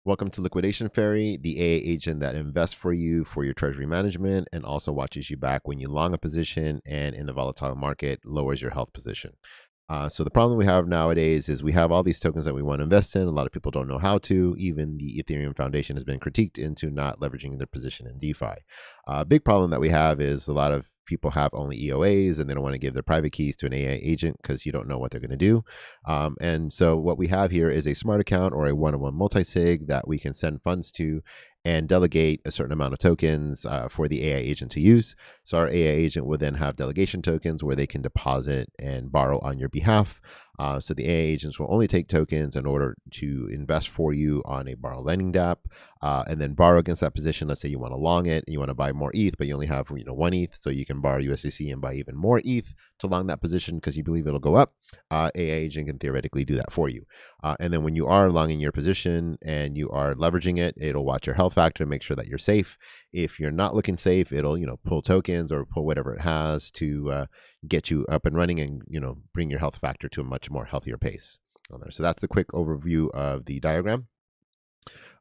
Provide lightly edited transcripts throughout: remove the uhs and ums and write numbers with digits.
Welcome to Liquidation Fairy, the AA agent that invests for you for your treasury management and also watches you back when you long a position and in the volatile market lowers your health position. So the problem we have nowadays is we have all these tokens that we want to invest in. A lot of people don't know how to. Even the Ethereum Foundation has been critiqued into not leveraging their position in DeFi. Big problem that we have is a lot of people have only EOAs and they don't want to give their private keys to an AI agent because you don't know what they're going to do. And so what we have here is a smart account or a one-on-one multi-sig that we can send funds to and delegate a certain amount of tokens for the AI agent to use. So our AI agent will then have delegation tokens where they can deposit and borrow on your behalf. So the AI agents will only take tokens in order to invest for you on a borrow lending dApp, and then borrow against that position. Let's say you want to long it and you want to buy more ETH, but you only have 1 ETH, so you can borrow USDC and buy even more ETH to long that position because you believe it'll go up. AI agent can theoretically do that for you. And then when you are longing your position and you are leveraging it, it'll watch your health factor to make sure that you're safe. If you're not looking safe, it'll pull tokens or pull whatever it has to get you up and running and bring your health factor to a much more healthier pace on there. So that's the quick overview of the diagram.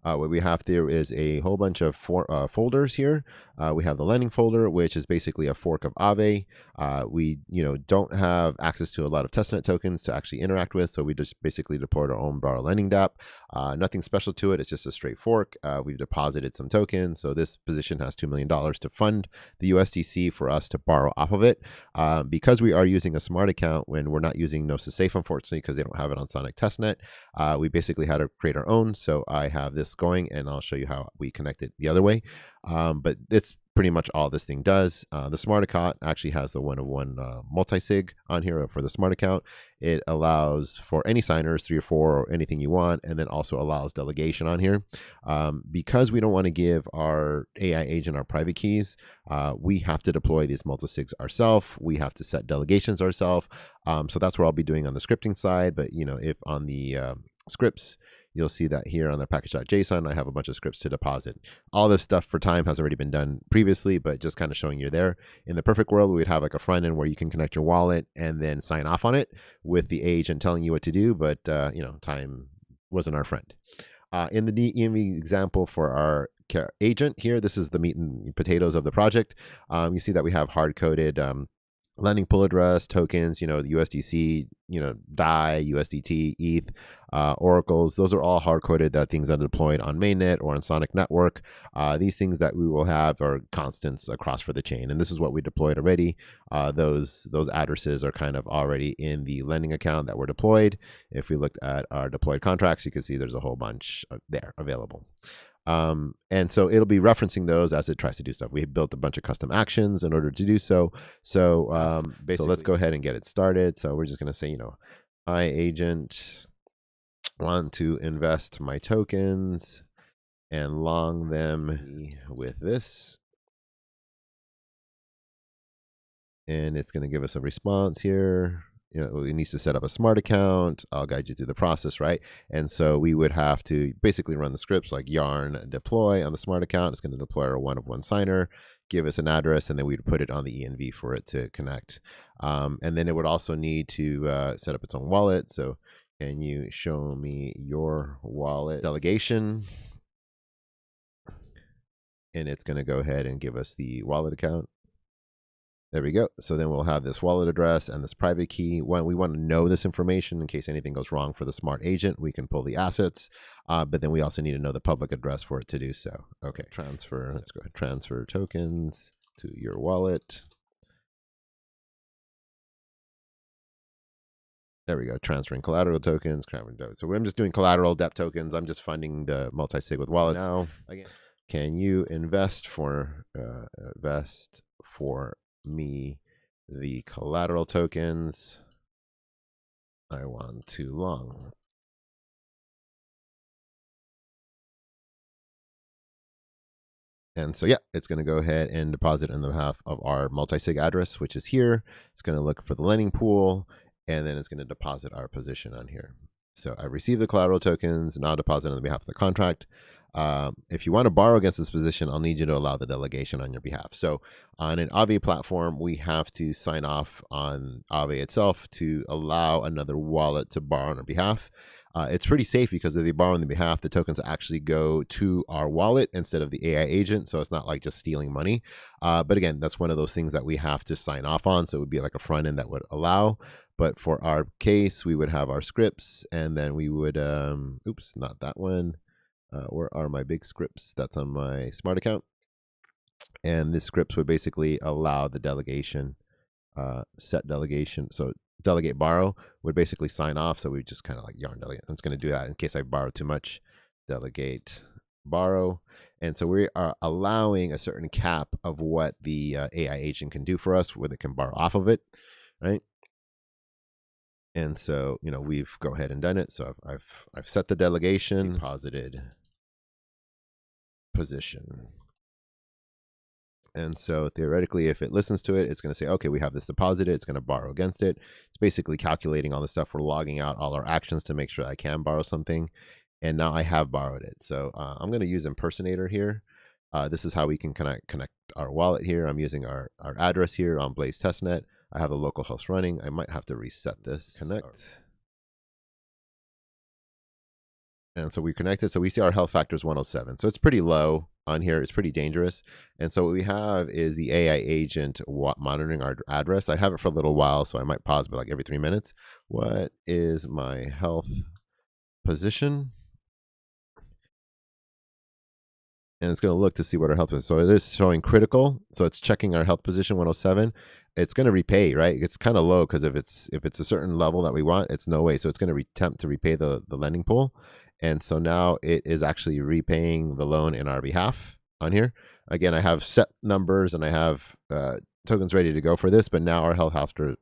What we have there is a whole bunch of folders here. We have the lending folder, which is basically a fork of Aave. We don't have access to a lot of testnet tokens to actually interact with, so we just basically deployed our own borrow lending dApp. Nothing special to it. It's just a straight fork. We've deposited some tokens, so this position has $2 million to fund the USDC for us to borrow off of it. Because we are using a smart account when we're not using Gnosis Safe, unfortunately, because they don't have it on Sonic Testnet, we basically had to create our own. So I have this going and I'll show you how we connect it the other way. But it's pretty much all this thing does. The smart account actually has the one-to-one multi-sig on here for the smart account. It allows for any signers, 3 or 4 or anything you want, and then also allows delegation on here. Because we don't want to give our AI agent our private keys, we have to deploy these multi-sigs ourselves. We have to set delegations ourselves. So that's what I'll be doing on the scripting side. But if on the scripts, you'll see that here on the package.json, I have a bunch of scripts to deposit. All this stuff for time has already been done previously, but just kind of showing you there. In the perfect world, we would have like a front end where you can connect your wallet and then sign off on it with the agent telling you what to do, but time wasn't our friend. In the EMV example for our agent here, this is the meat and potatoes of the project. You see that we have hard-coded lending pool address, tokens, the USDC, DAI, USDT, ETH, oracles. Those are all hard-coded things that are deployed on mainnet or on Sonic Network. These things that we will have are constants across for the chain. And this is what we deployed already. Those addresses are kind of already in the lending account that were deployed. If we looked at our deployed contracts, you can see there's a whole bunch there available. And so it'll be referencing those as it tries to do stuff. We built a bunch of custom actions in order to do so. So basically, let's go ahead and get it started. So we're just going to say, I agent want to invest my tokens and long them with this. And it's going to give us a response here. It needs to set up a smart account. I'll guide you through the process, right? And so we would have to basically run the scripts like yarn deploy on the smart account. It's going to deploy our one-of-one signer, give us an address, and then we'd put it on the ENV for it to connect. And then it would also need to set up its own wallet. So can you show me your wallet delegation? And it's going to go ahead and give us the wallet account. There we go. So then we'll have this wallet address and this private key. When we want to know this information in case anything goes wrong for the smart agent, we can pull the assets, but then we also need to know the public address for it to do so. Okay, transfer. Let's go ahead. Transfer tokens to your wallet. There we go. Transferring collateral tokens. So I'm just doing collateral dEP tokens. I'm just funding the multi-sig with wallets. So now, again, can you invest for me the collateral tokens I want to long? And so, yeah, it's going to go ahead and deposit on behalf of our multi-sig address, which is here. It's going to look for the lending pool, and then it's going to deposit our position on here. So I received the collateral tokens, and I'll deposit on behalf of the contract. If you want to borrow against this position, I'll need you to allow the delegation on your behalf. So on an Aave platform, we have to sign off on Aave itself to allow another wallet to borrow on our behalf. It's pretty safe because if they borrow on the behalf, the tokens actually go to our wallet instead of the AI agent. So it's not like just stealing money. But again, that's one of those things that we have to sign off on. So it would be like a front end that would allow. But for our case, we would have our scripts, and then we would, oops, not that one. Where are my big scripts? That's on my smart account. And this scripts would basically allow the delegation, set delegation. So delegate borrow would basically sign off. So we just kind of like yarn delegate. I'm just going to do that in case I borrow too much. Delegate borrow. And so we are allowing a certain cap of what the AI agent can do for us, where they can borrow off of it, right? And so, we've go ahead and done it. So I've set the delegation, deposited position. And so theoretically, if it listens to it, it's going to say, okay, we have this deposited. It's going to borrow against it. It's basically calculating all the stuff. We're logging out all our actions to make sure I can borrow something. And now I have borrowed it. So I'm going to use impersonator here. This is how we can connect our wallet here. I'm using our address here on Blaze testnet. I have the local host running. I might have to reset this. Connect. And so we connected. So we see our health factor is 107. So it's pretty low on here. It's pretty dangerous. And so what we have is the AI agent monitoring our address. I have it for a little while, so I might pause, but like every 3 minutes. What is my health position? And it's going to look to see what our health is. So it is showing critical. So it's checking our health position 107. It's going to repay, right? It's kind of low because if it's a certain level that we want, it's no way. So it's going to attempt to repay the lending pool. And so now it is actually repaying the loan in our behalf on here. Again, I have set numbers and I have tokens ready to go for this, but now our health factor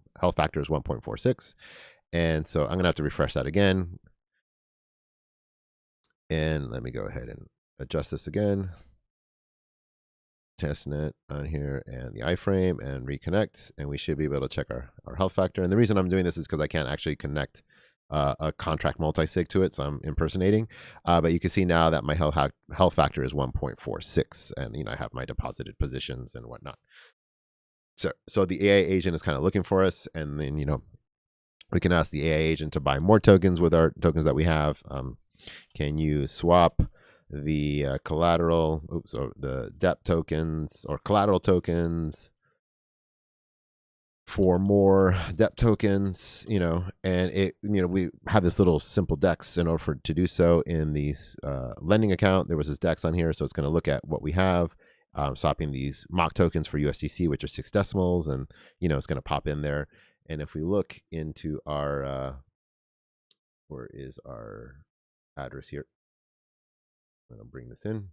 is 1.46. And so I'm going to have to refresh that again. And let me go ahead and adjust this again. Testnet on here and the iframe and reconnect. And we should be able to check our health factor. And the reason I'm doing this is because I can't actually connect a contract multi-sig to it, so I'm impersonating. But you can see now that my health factor is 1.46, and I have my deposited positions and whatnot. So the AI agent is kind of looking for us, and then we can ask the AI agent to buy more tokens with our tokens that we have. Can you swap the collateral? Or the DEP tokens or collateral tokens for more DEP tokens, and we have this little simple DEX in order to do so in the lending account. There was this DEX on here, so it's going to look at what we have, swapping these mock tokens for USDC, which are 6 decimals, and it's going to pop in there. And if we look into our, where is our address here? I'm going to bring this in.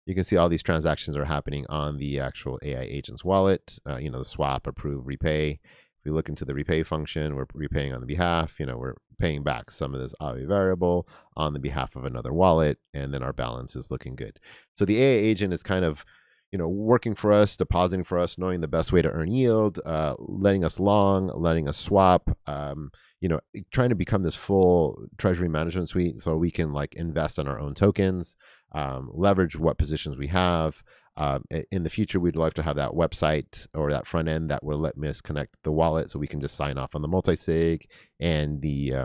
You can see all these transactions are happening on the actual AI agent's wallet. The swap, approve, repay. If we look into the repay function, we're repaying on the behalf. We're paying back some of this AVI variable on the behalf of another wallet, and then our balance is looking good. So the AI agent is kind of, working for us, depositing for us, knowing the best way to earn yield, letting us long, letting us swap, trying to become this full treasury management suite so we can invest in our own tokens, leverage what positions we have. In the future, we'd love to have that website or that front end that will let us connect the wallet so we can just sign off on the multi-sig and the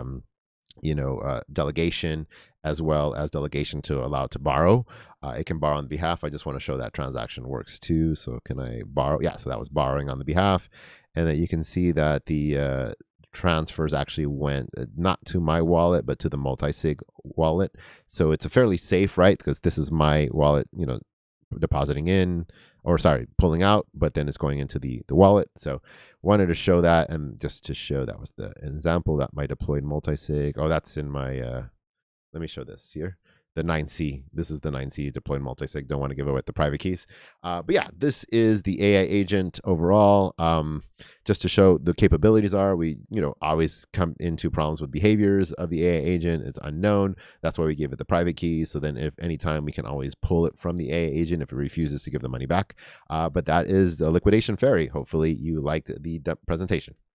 delegation, as well as delegation to allow it to borrow. It can borrow on behalf. I just want to show that transaction works too. So can I borrow? Yeah, so that was borrowing on the behalf. And then you can see that the transfers actually went not to my wallet, but to the multi-sig wallet. So it's a fairly safe, right? Because this is my wallet, depositing in, or sorry, pulling out, but then it's going into the wallet. So wanted to show that, and just to show that was the example that my deployed multi-sig. Oh, that's in my, let me show this here. The 9C. This is the 9C deployed multi-sig. Don't want to give away the private keys. But yeah, this is the AI agent overall. Just to show the capabilities are, we always come into problems with behaviors of the AI agent. It's unknown. That's why we give it the private keys. So then if anytime we can always pull it from the AI agent if it refuses to give the money back. But that is the liquidation fairy. Hopefully you liked the presentation.